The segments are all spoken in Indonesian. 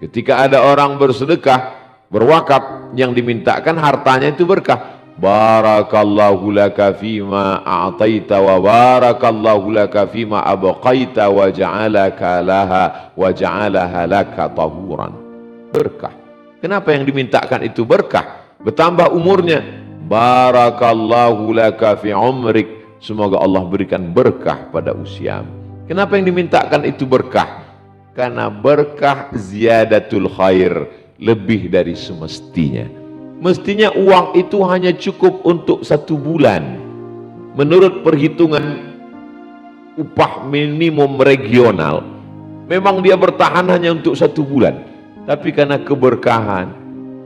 Ketika ada orang bersedekah, berwakaf, yang dimintakan hartanya itu berkah. Barakallahu laka fima a'taita wa barakallahu laka fima abqaita wa ja'alaka laha wa ja'alaha laka tahuran. Berkah. Kenapa yang dimintakan itu berkah? Bertambah umurnya. Barakallahu laka fi umrik. Semoga Allah berikan berkah pada usiamu. Kenapa yang dimintakan itu berkah? Karena berkah ziyadatul khair, lebih dari semestinya. Mestinya uang itu hanya cukup untuk 1 bulan. Menurut perhitungan upah minimum regional, memang dia bertahan hanya untuk 1 bulan. Tapi karena keberkahan,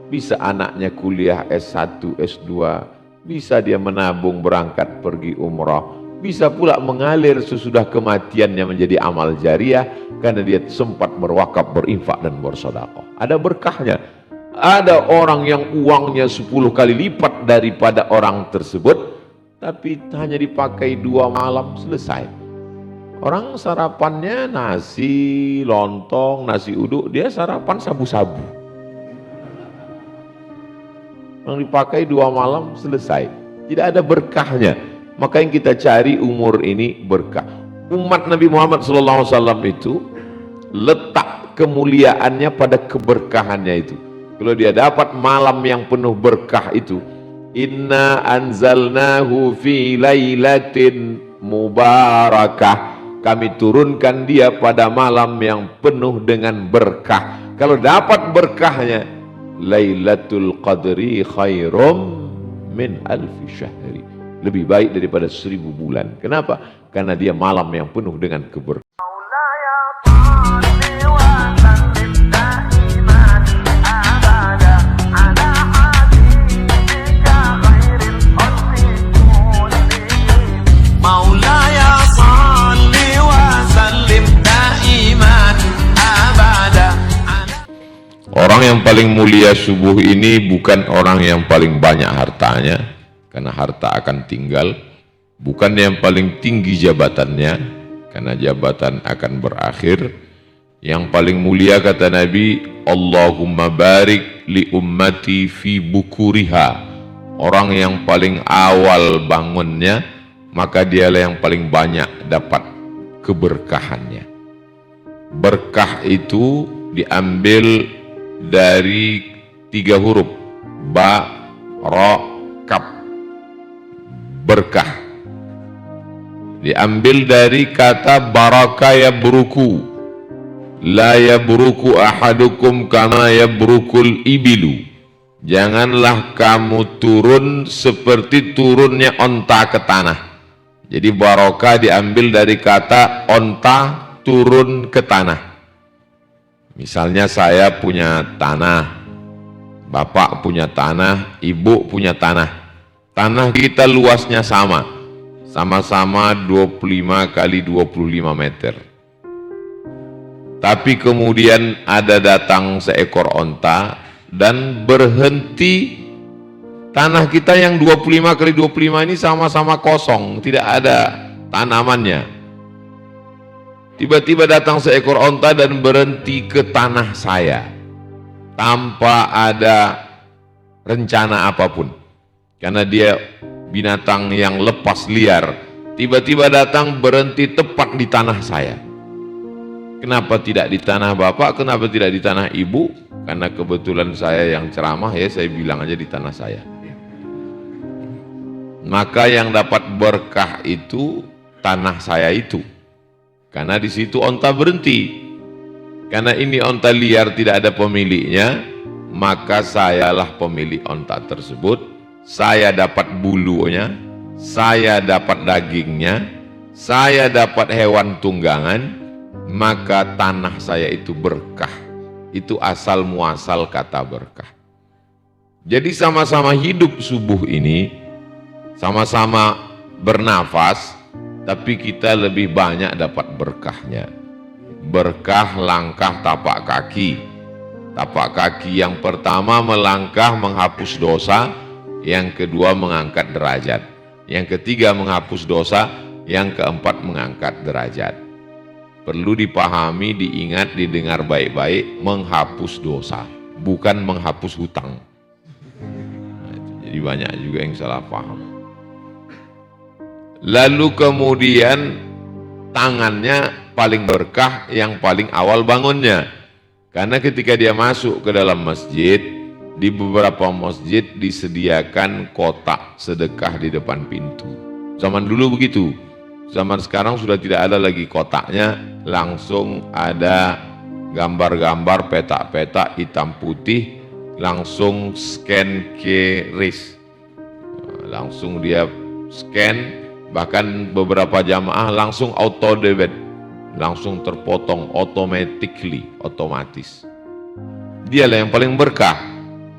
bisa anaknya kuliah S1, S2, bisa dia menabung berangkat pergi umrah, bisa pula mengalir sesudah kematiannya menjadi amal jariah karena dia sempat berwakaf, berinfak dan bersedekah. Ada berkahnya. Ada orang yang uangnya 10 kali lipat daripada orang tersebut, tapi hanya dipakai 2 malam selesai. Orang sarapannya nasi lontong, nasi uduk, dia sarapan sabu-sabu. Yang dipakai 2 malam selesai. Tidak ada berkahnya. Maka yang kita cari umur ini berkah. Umat Nabi Muhammad SAW itu letak kemuliaannya pada keberkahannya itu. Kalau dia dapat malam yang penuh berkah itu, inna anzalnahu fi lailatin mubarakah, kami turunkan dia pada malam yang penuh dengan berkah. Kalau dapat berkahnya, Lailatul Qadri khairum min alfi syahri, lebih baik daripada 1000 bulan. Kenapa? Karena dia malam yang penuh dengan keberkahan. Orang yang paling mulia subuh ini bukan orang yang paling banyak hartanya, karena harta akan tinggal. Bukan yang paling tinggi jabatannya, karena jabatan akan berakhir. Yang paling mulia kata Nabi, Allahumma barik li ummati fi bukuriha. Orang yang paling awal bangunnya, maka dialah yang paling banyak dapat keberkahannya. Berkah itu diambil dari 3 huruf, ba, ro, kap. Berkah diambil dari kata baraka yabruku, la yabruku ahadukum kama yabrukul ibilu. Janganlah kamu turun seperti turunnya onta ke tanah. Jadi barokah diambil dari kata onta turun ke tanah. Misalnya saya punya tanah, bapak punya tanah, ibu punya tanah. Tanah kita luasnya sama-sama 25 kali 25 meter. Tapi kemudian ada datang seekor onta dan berhenti. Tanah kita yang 25 kali 25 ini sama-sama kosong, tidak ada tanamannya. Tiba-tiba datang seekor onta dan berhenti ke tanah saya tanpa ada rencana apapun, karena dia binatang yang lepas liar. Tiba-tiba datang berhenti tepat di tanah saya. Kenapa tidak di tanah bapak? Kenapa tidak di tanah ibu? Karena kebetulan saya yang ceramah, ya saya bilang aja di tanah saya. Maka yang dapat berkah itu tanah saya itu. Karena di situ onta berhenti. Karena ini onta liar, tidak ada pemiliknya, maka sayalah pemilik onta tersebut. Saya dapat bulunya, saya dapat dagingnya, saya dapat hewan tunggangan, maka tanah saya itu berkah. Itu asal muasal kata berkah. Jadi sama-sama hidup subuh ini, sama-sama bernafas, tapi kita lebih banyak dapat berkahnya. Berkah langkah tapak kaki. Tapak kaki yang pertama melangkah menghapus dosa, yang kedua mengangkat derajat, yang ketiga menghapus dosa, yang keempat mengangkat derajat. Perlu dipahami, diingat, didengar baik-baik, menghapus dosa, bukan menghapus hutang. Nah, jadi banyak juga yang salah paham. Lalu kemudian tangannya paling berkah yang paling awal bangunnya. Karena ketika dia masuk ke dalam masjid, di beberapa masjid disediakan kotak sedekah di depan pintu. Zaman dulu begitu. Zaman sekarang sudah tidak ada lagi kotaknya, langsung ada gambar-gambar petak-petak hitam putih, langsung scan QRIS. Langsung dia scan, bahkan beberapa jamaah langsung auto debit, langsung terpotong otomatis. Dialah yang paling berkah,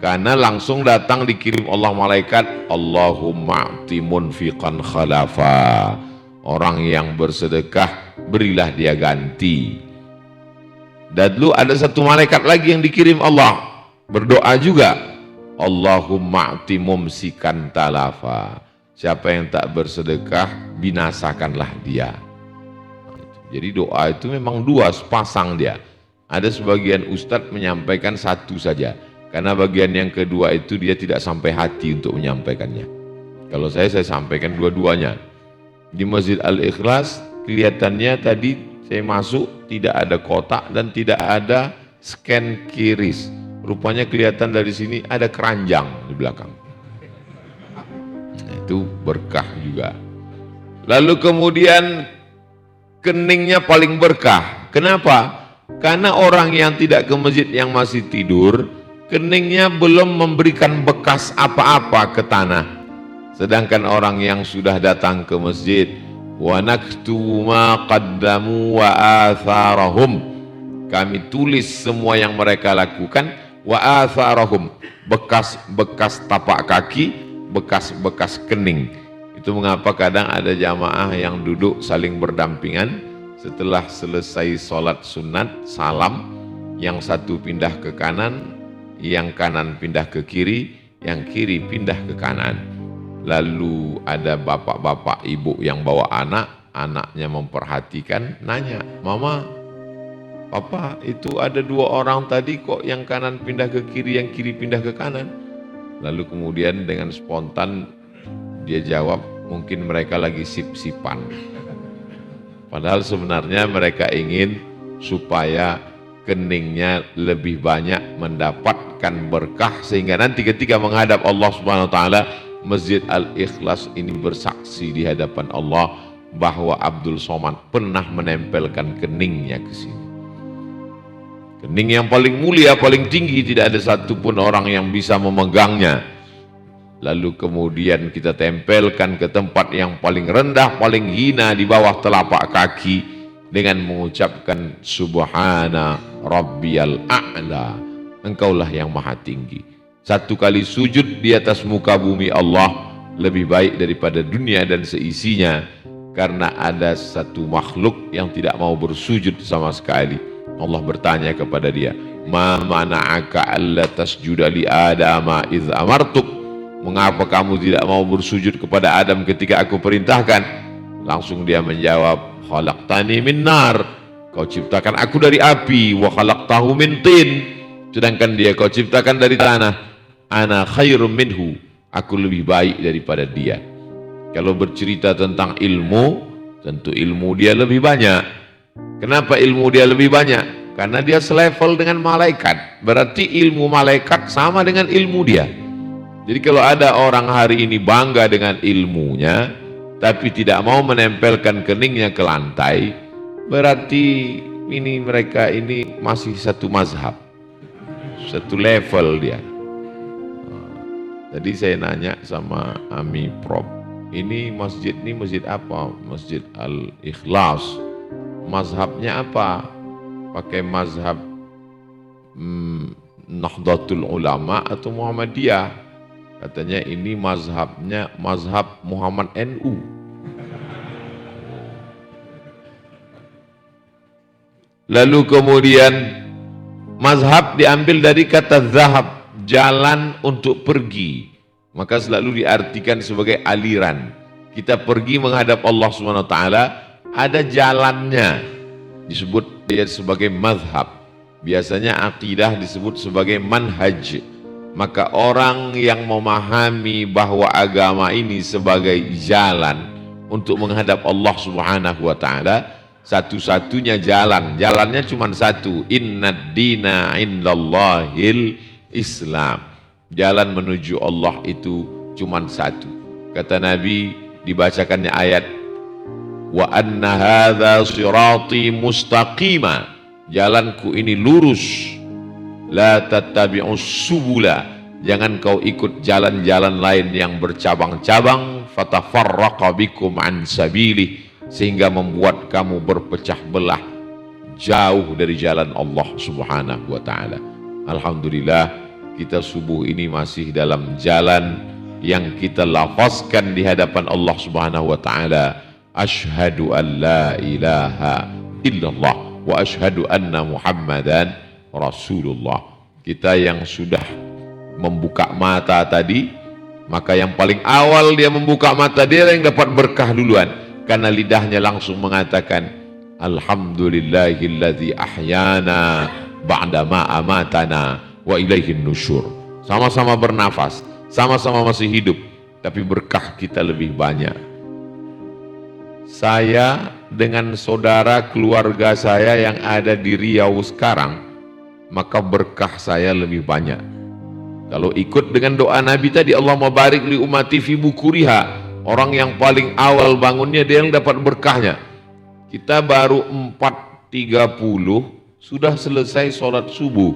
karena langsung datang dikirim Allah malaikat, Allahumma a'ti munfiqan khalafa. Orang yang bersedekah, berilah dia ganti. Dan dulu ada satu malaikat lagi yang dikirim Allah, berdoa juga, Allahumma a'ti mumsikan talafa. Siapa yang tak bersedekah, binasakanlah dia. Jadi doa itu memang dua, sepasang dia. Ada sebagian ustadz menyampaikan satu saja, karena bagian yang kedua itu dia tidak sampai hati untuk menyampaikannya. Kalau saya sampaikan dua-duanya. Di Masjid Al-Ikhlas kelihatannya tadi saya masuk tidak ada kotak dan tidak ada scan QRIS. Rupanya kelihatan dari sini ada keranjang di belakang. Nah, itu berkah juga. Lalu kemudian keningnya paling berkah. Kenapa? Karena orang yang tidak ke masjid yang masih tidur, keningnya belum memberikan bekas apa-apa ke tanah. Sedangkan orang yang sudah datang ke masjid, wa naktubu ma qaddamu wa atharahum, kami tulis semua yang mereka lakukan, wa atharahum, bekas-bekas tapak kaki, bekas-bekas kening. Itu mengapa kadang ada jamaah yang duduk saling berdampingan, setelah selesai sholat sunat, salam, yang satu pindah ke kanan, yang kanan pindah ke kiri, yang kiri pindah ke kanan. Lalu ada bapak-bapak ibu yang bawa anak, anaknya memperhatikan, nanya, Mama, Papa, itu ada dua orang tadi kok yang kanan pindah ke kiri, yang kiri pindah ke kanan. Lalu kemudian dengan spontan dia jawab, mungkin mereka lagi sip-sipan. Padahal sebenarnya mereka ingin supaya keningnya lebih banyak mendapatkan berkah, sehingga nanti ketika menghadap Allah Subhanahu wa taala, Masjid Al-Ikhlas ini bersaksi di hadapan Allah bahwa Abdul Somad pernah menempelkan keningnya ke sini. Kening yang paling mulia, paling tinggi, tidak ada satupun orang yang bisa memegangnya. Lalu kemudian kita tempelkan ke tempat yang paling rendah, paling hina, di bawah telapak kaki, dengan mengucapkan Subhana Rabbiyal A'la, Engkaulah yang maha tinggi. Satu kali sujud di atas muka bumi Allah lebih baik daripada dunia dan seisinya, karena ada satu makhluk yang tidak mau bersujud sama sekali. Allah bertanya kepada dia, Ma mana'aka alla tasjuda li Adama idh amartuk, mengapa kamu tidak mau bersujud kepada Adam ketika aku perintahkan? Langsung dia menjawab, khalaqtani min nar, kau ciptakan aku dari api, wa khalaqtahu min tin, sedangkan dia kau ciptakan dari tanah. Ana khairum minhu, aku lebih baik daripada dia. Kalau bercerita tentang ilmu, tentu ilmu dia lebih banyak. Kenapa ilmu dia lebih banyak? Karena dia selevel dengan malaikat. Berarti ilmu malaikat sama dengan ilmu dia. Jadi kalau ada orang hari ini bangga dengan ilmunya, tapi tidak mau menempelkan keningnya ke lantai, berarti ini mereka ini masih satu mazhab, satu level dia. Tadi saya nanya sama Ami Prof, ini masjid apa? Masjid Al-Ikhlas. Mazhabnya apa? Pakai mazhab Nahdlatul Ulama atau Muhammadiyah? Katanya ini mazhabnya mazhab Muhammad NU. Lalu kemudian mazhab diambil dari kata zahab, jalan untuk pergi, maka selalu diartikan sebagai aliran. Kita pergi menghadap Allah Subhanahu wa taala, ada jalannya. disebut dia sebagai mazhab. Biasanya akidah disebut sebagai manhaj. Maka orang yang memahami bahwa agama ini sebagai jalan untuk menghadap Allah Subhanahu wa taala, satu-satunya jalannya cuma satu, innad dina indallahil Islam. Jalan menuju Allah itu cuma satu. Kata Nabi, dibacakannya ayat, wa anna hadza sirati mustaqima, jalanku ini lurus, la tattabi'us subula, jangan kau ikut jalan-jalan lain yang bercabang-cabang, fatafarraqa bikum an sabili, sehingga membuat kamu berpecah belah jauh dari jalan Allah Subhanahu wa taala. Alhamdulillah, kita subuh ini masih dalam jalan yang kita lafazkan di hadapan Allah Subhanahu wa taala, asyhadu an la ilaha illallah wa asyhadu anna Muhammadan Rasulullah. Kita yang sudah membuka mata tadi, maka yang paling awal dia membuka mata, dia yang dapat berkah duluan, karena lidahnya langsung mengatakan alhamdulillahilladzi ahyana ba'dama amatana wa ilaihin nusyur. Sama-sama bernafas, sama-sama masih hidup, tapi berkah kita lebih banyak. Saya dengan saudara keluarga saya yang ada di Riau sekarang, maka berkah saya lebih banyak. Kalau ikut dengan doa Nabi tadi, Allahumma barik li ummati fi bukuriha, orang yang paling awal bangunnya dia yang dapat berkahnya. Kita baru 4.30 sudah selesai sholat subuh,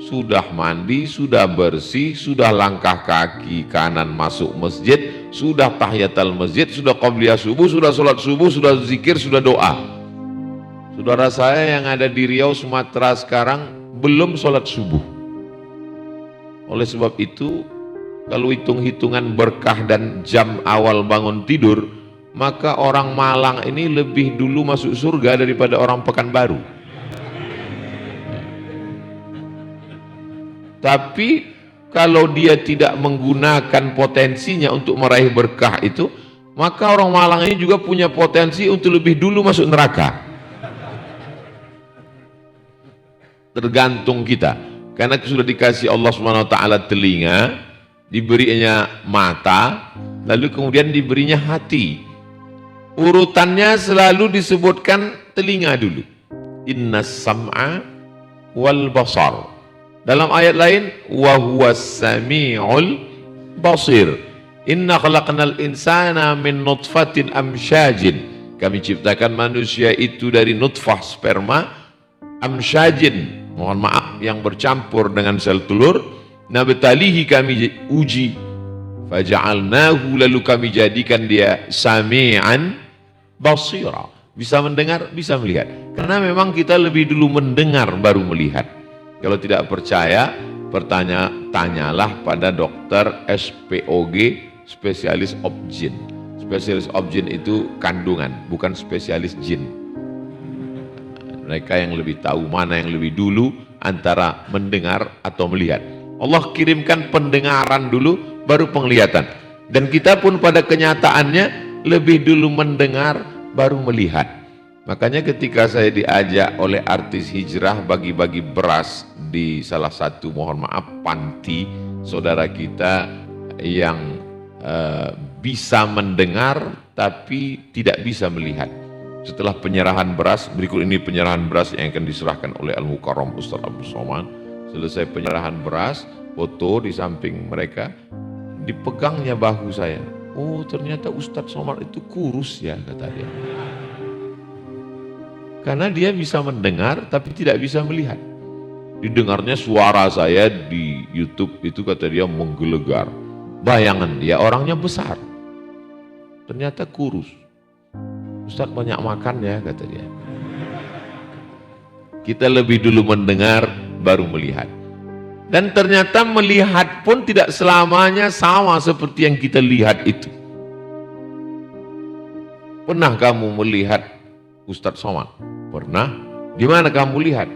sudah mandi, sudah bersih, sudah langkah kaki kanan masuk masjid, sudah tahiyatul masjid, sudah qabliyah subuh, sudah sholat subuh, sudah zikir, sudah doa. Saudara saya yang ada di Riau, Sumatera sekarang belum sholat subuh. Oleh sebab itu, kalau hitung-hitungan berkah dan jam awal bangun tidur, maka orang Malang ini lebih dulu masuk surga daripada orang Pekanbaru. Tapi kalau dia tidak menggunakan potensinya untuk meraih berkah itu, maka orang Malang ini juga punya potensi untuk lebih dulu masuk neraka. Tergantung kita. Karena sudah dikasih Allah SWT telinga, diberinya mata, lalu kemudian diberinya hati. Urutannya selalu disebutkan telinga dulu. Innas sam'a wal basar. Dalam ayat lain, wa huwas sami'ul basir. Inna khalaqnal insana min nutfatin amsyajin. Kami ciptakan manusia itu dari nutfah sperma, amsyajin, mohon maaf, yang bercampur dengan sel telur. Nabtalihi, kami uji, faja'alnahu, lalu kami jadikan dia sami'an basira, bisa mendengar, bisa melihat. Karena memang kita lebih dulu mendengar baru melihat. Kalau tidak percaya, tanyalah pada dokter SPOG, spesialis objin. Spesialis objin itu kandungan, bukan spesialis jin. Mereka yang lebih tahu mana yang lebih dulu antara mendengar atau melihat. Allah kirimkan pendengaran dulu, baru penglihatan. Dan kita pun pada kenyataannya lebih dulu mendengar, baru melihat. Makanya ketika saya diajak oleh artis hijrah bagi-bagi beras di salah satu, mohon maaf, panti saudara kita yang bisa mendengar tapi tidak bisa melihat. Setelah penyerahan beras, berikut ini penyerahan beras yang akan diserahkan oleh Al-Mukarram Ustaz Abdul Somad. Selesai penyerahan beras, foto di samping mereka, dipegangnya bahu saya. Oh, ternyata Ustaz Somad itu kurus ya, kata dia. Karena dia bisa mendengar tapi tidak bisa melihat. Didengarnya suara saya di YouTube itu, kata dia, menggelegar. Bayangan dia orangnya besar, ternyata kurus. Ustaz banyak makan ya, kata dia. Kita lebih dulu mendengar baru melihat. Dan ternyata melihat pun tidak selamanya sama seperti yang kita lihat itu. Pernah kamu melihat Ustaz Somad? Pernah. Di mana kamu lihat?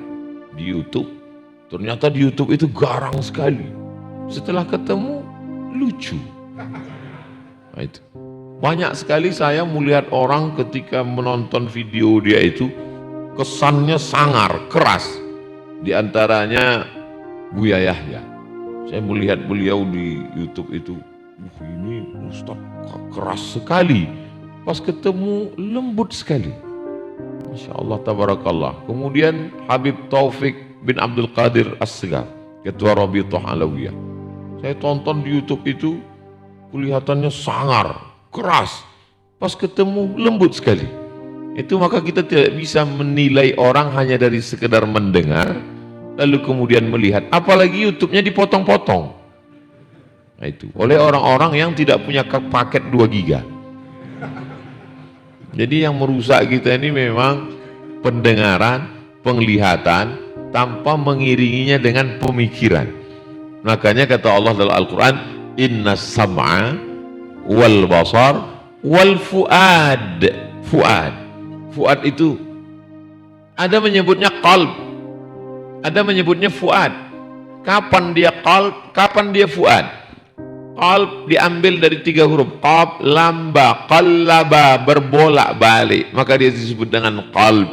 Di YouTube. Ternyata di YouTube itu garang sekali. Setelah ketemu, lucu. Nah, itu. Banyak sekali saya melihat orang ketika menonton video dia itu, kesannya sangar, keras. Di antaranya Buya Yahya. Saya melihat beliau di YouTube itu, ini Ustaz keras sekali. Pas ketemu lembut sekali. Masya Allah, tabarakallah. Kemudian Habib Taufik bin Abdul Qadir As-Segar, Ketua Rabithah Alawiyah. Saya tonton di YouTube itu, kelihatannya sangar, keras. Pas ketemu lembut sekali. Itu maka kita tidak bisa menilai orang hanya dari sekedar mendengar, lalu kemudian melihat. Apalagi YouTube-nya dipotong-potong. Nah itu, oleh orang-orang yang tidak punya paket 2 giga. Jadi yang merusak kita ini memang pendengaran, penglihatan, tanpa mengiringinya dengan pemikiran. Makanya kata Allah dalam Al-Quran, Inna sam'a wal basar wal fuad. Fuad itu ada menyebutnya qalb, ada menyebutnya fuad. Kapan dia qalb, kapan dia fuad? Qalb diambil dari 3 huruf, qab, lamba, qallaba, berbolak-balik, maka dia disebut dengan qalb.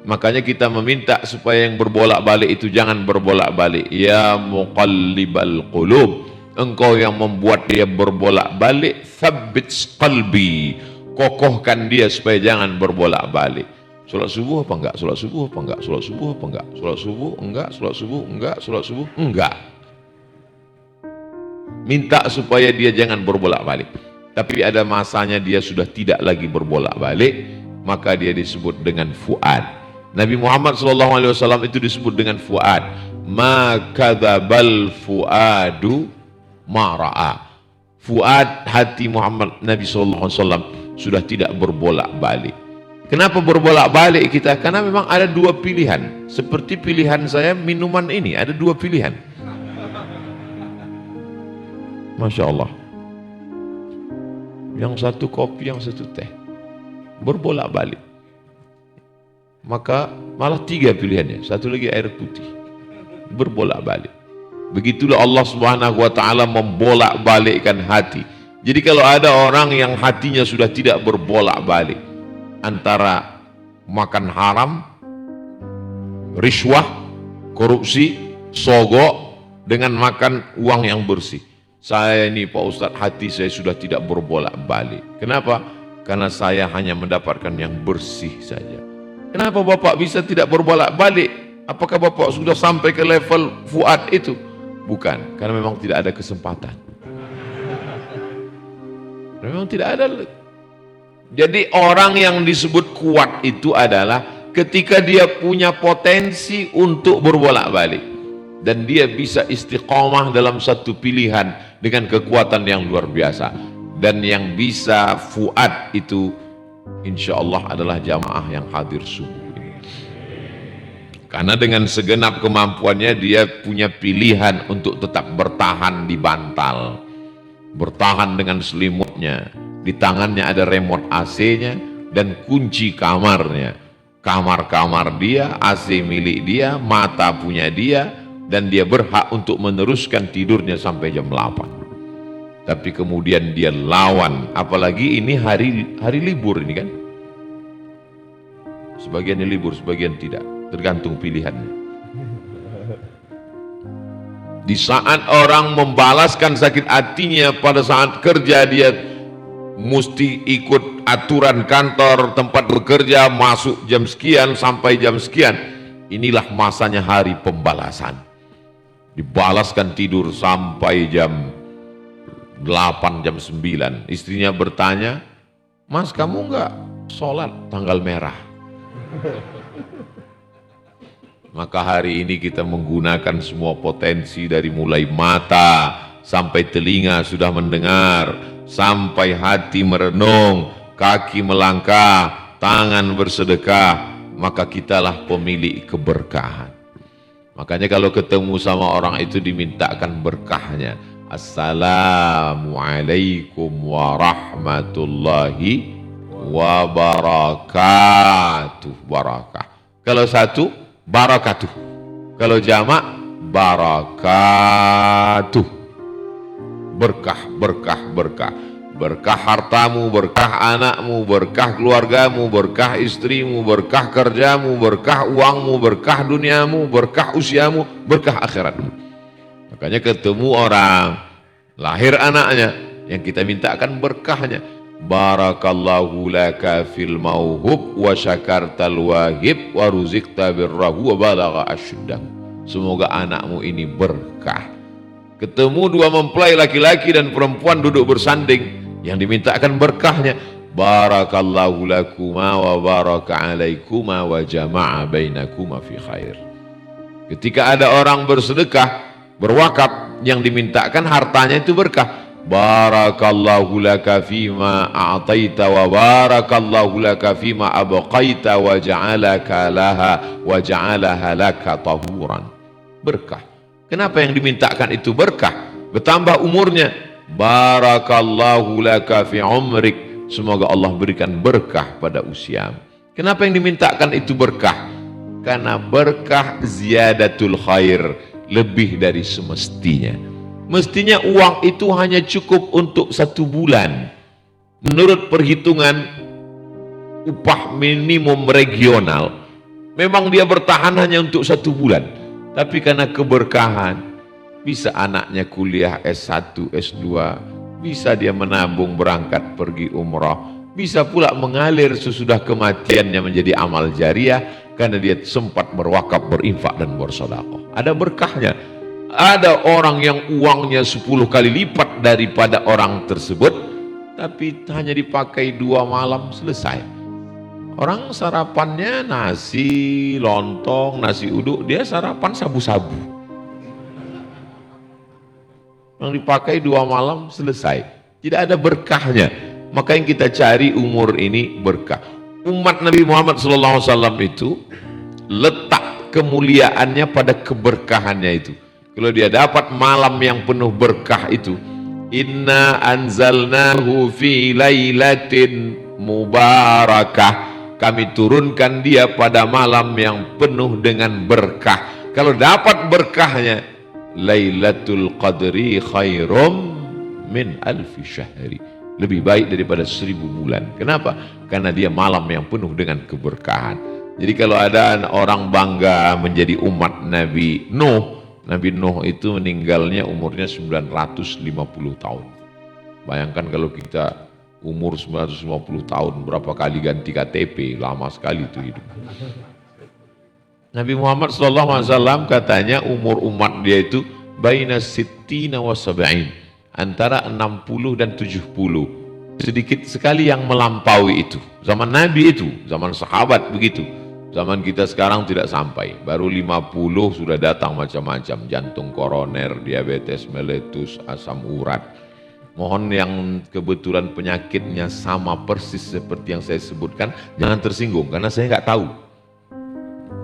Makanya kita meminta supaya yang berbolak-balik itu jangan berbolak-balik. Ya muqallibal qulub, engkau yang membuat dia berbolak-balik, tsabbit qalbi, kokohkan dia supaya jangan berbolak-balik. Sholat subuh apa enggak? Sholat subuh apa enggak? Sholat subuh apa enggak? Sholat subuh enggak? Sholat subuh enggak? Sholat subuh enggak. Minta supaya dia jangan berbolak-balik. Tapi ada masanya dia sudah tidak lagi berbolak-balik, maka dia disebut dengan fuad. Nabi Muhammad SAW itu disebut dengan fuad. Ma kadzabal fuadu ma ra'a. Fuad, hati Muhammad Nabi SAW sudah tidak berbolak-balik. Kenapa berbolak-balik kita? Karena memang ada 2 pilihan. Seperti pilihan saya minuman ini, ada 2 pilihan. Masya Allah. Yang satu kopi, yang satu teh. Berbolak-balik. Maka malah 3 pilihannya. Satu lagi air putih. Berbolak-balik. Begitulah Allah Subhanahu wa ta'ala membolak-balikkan hati. Jadi kalau ada orang yang hatinya sudah tidak berbolak-balik antara makan haram, riswah, korupsi, sogok, dengan makan uang yang bersih. Saya ini Pak Ustadz, hati saya sudah tidak berbolak-balik. Kenapa? Karena saya hanya mendapatkan yang bersih saja. Kenapa Bapak bisa tidak berbolak-balik? Apakah Bapak sudah sampai ke level fuad itu? Bukan, karena memang tidak ada kesempatan. Memang tidak ada. Jadi orang yang disebut kuat itu adalah ketika dia punya potensi untuk berbolak-balik dan dia bisa istiqomah dalam satu pilihan dengan kekuatan yang luar biasa. Dan yang bisa fuad itu insya Allah adalah jamaah yang hadir subuh ini. Karena dengan segenap kemampuannya dia punya pilihan untuk tetap bertahan di bantal, bertahan dengan selimutnya. Di tangannya ada remote AC-nya dan kunci kamarnya. Kamar-kamar dia, AC milik dia, mata punya dia, dan dia berhak untuk meneruskan tidurnya sampai jam 8. Tapi kemudian dia lawan, apalagi ini hari libur ini kan. Sebagian libur, sebagian tidak, tergantung pilihannya. Di saat orang membalaskan sakit hatinya pada saat kerja, dia mesti ikut aturan kantor tempat bekerja, masuk jam sekian sampai jam sekian. Inilah masanya hari pembalasan. Dibalaskan tidur sampai jam 8, jam 9. Istrinya bertanya, Mas kamu enggak sholat tanggal merah? Maka hari ini kita menggunakan semua potensi dari mulai mata sampai telinga sudah mendengar, sampai hati merenung, kaki melangkah, tangan bersedekah, maka kitalah pemilik keberkahan. Makanya kalau ketemu sama orang itu dimintakan berkahnya. Assalamualaikum warahmatullahi wabarakatuh. Barakah. Kalau satu, barakatuh. Kalau jamak, barakatuh. Berkah, berkah, berkah. berkah hartamu, berkah anakmu, berkah keluargamu, berkah istrimu, berkah kerjamu, berkah uangmu, berkah duniamu, berkah usiamu, berkah akhiratmu. Makanya ketemu orang, lahir anaknya, yang kita mintakan berkahnya. Barakallahu laka fil mauhub wa syakartal wahib wa ruzikta birrahu wa balagha asyuddahu. Semoga anakmu ini berkah. Ketemu dua mempelai laki-laki dan perempuan duduk bersanding, yang dimintakan berkahnya. Barakallahu lakuma wa baraka alaikuma wa jama'a bainakuma fi khair. Ketika ada orang bersedekah, berwakaf, yang dimintakan hartanya itu berkah. Barakallahu laka fima a'taita wa barakallahu laka fima abqaita wa ja'alaka laha wa ja'alaha laka tahuran. Berkah. Kenapa yang dimintakan itu berkah? Bertambah umurnya. Barakallahu laka fi umrik. Semoga Allah berikan berkah pada usiamu. Kenapa yang dimintakan itu berkah? Karena berkah ziyadatul khair, lebih dari semestinya. Mestinya uang itu hanya cukup untuk 1 bulan. Menurut perhitungan upah minimum regional, memang dia bertahan hanya untuk 1 bulan. Tapi karena keberkahan, bisa anaknya kuliah S1, S2, bisa dia menabung berangkat pergi umrah, bisa pula mengalir sesudah kematiannya menjadi amal jariah karena dia sempat berwakaf, berinfak dan bersedekah. Ada berkahnya. Ada orang yang uangnya 10 kali lipat daripada orang tersebut, tapi hanya dipakai 2 malam selesai. Orang sarapannya nasi lontong, nasi uduk, dia sarapan sabu-sabu. Yang dipakai 2 malam selesai. Tidak ada berkahnya. Maka yang kita cari umur ini berkah. Umat Nabi Muhammad SAW itu letak kemuliaannya pada keberkahannya itu. Kalau dia dapat malam yang penuh berkah itu, inna anzalnahu fi lailatin mubarakah, kami turunkan dia pada malam yang penuh dengan berkah. Kalau dapat berkahnya, Lailatul Qadri khairum min alfi syahri, lebih baik daripada 1000 bulan. Kenapa? Karena dia malam yang penuh dengan keberkahan. Jadi kalau ada orang bangga menjadi umat Nabi Nuh, Nabi Nuh itu meninggalnya umurnya 950 tahun. Bayangkan kalau kita umur 950 tahun, berapa kali ganti KTP, lama sekali itu hidup. Nabi Muhammad SAW katanya umur umat dia itu baina sittina wa sab'in, antara 60 dan 70. Sedikit sekali yang melampaui itu. Zaman Nabi itu, zaman sahabat begitu. Zaman kita sekarang tidak sampai, baru 50 sudah datang macam-macam, jantung koroner, diabetes meletus, asam urat. Mohon yang kebetulan penyakitnya sama persis seperti yang saya sebutkan, jangan tersinggung karena saya nggak tahu.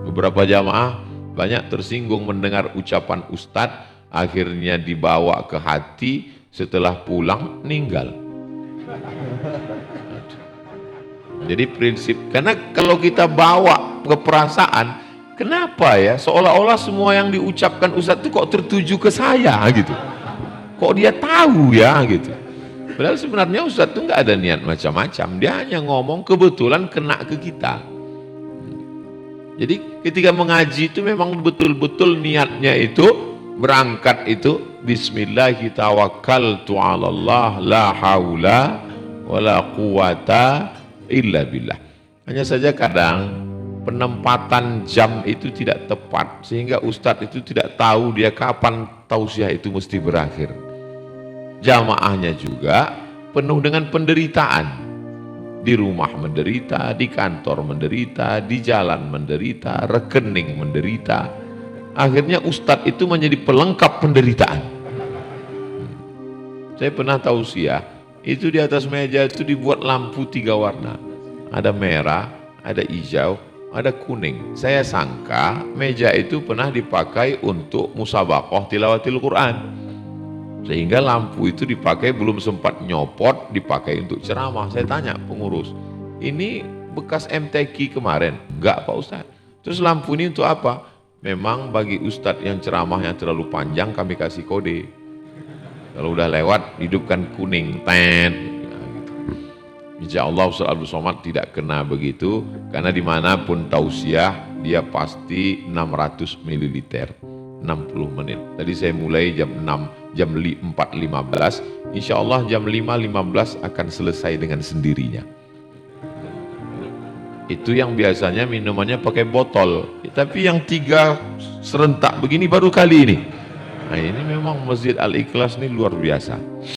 Beberapa jamaah banyak tersinggung mendengar ucapan ustadz, akhirnya dibawa ke hati, setelah pulang meninggal. Jadi prinsip, karena kalau kita bawa ke perasaan, kenapa ya seolah-olah semua yang diucapkan ustadz itu kok tertuju ke saya gitu. Kok dia tahu ya gitu. Padahal sebenarnya ustadz itu nggak ada niat macam-macam, dia hanya ngomong kebetulan kena ke kita. Jadi ketika mengaji itu memang betul-betul niatnya itu berangkat itu bismillahi tawakkaltu 'alallah la haula wala quwata illa billah. Hanya saja kadang penempatan jam itu tidak tepat sehingga ustadz itu tidak tahu dia kapan tausiah itu mesti berakhir. Jamaahnya juga penuh dengan penderitaan. Di rumah menderita, di kantor menderita, di jalan menderita, rekening menderita. Akhirnya ustadz itu menjadi pelengkap penderitaan. Saya pernah tausiah, itu di atas meja itu dibuat lampu 3 warna. Ada merah, ada hijau, ada kuning. Saya sangka meja itu pernah dipakai untuk musabaqah tilawatil Quran. Sehingga lampu itu dipakai, belum sempat nyopot, dipakai untuk ceramah. Saya tanya pengurus, ini bekas MTQ kemarin? Enggak Pak Ustadz. Terus lampu ini untuk apa? Memang bagi Ustadz yang ceramahnya terlalu panjang kami kasih kode. Kalau udah lewat hidupkan kuning, tet. Insya Allah Ustaz Abdul Somad tidak kena begitu, karena dimanapun tausiah dia pasti 600 ml 60 menit. Tadi saya mulai jam 6, jam 4.15, insya Allah jam 5.15 akan selesai dengan sendirinya. Itu yang biasanya minumannya pakai botol, tapi yang 3 serentak begini baru kali ini. Nah ini memang Masjid Al-Ikhlas ini luar biasa.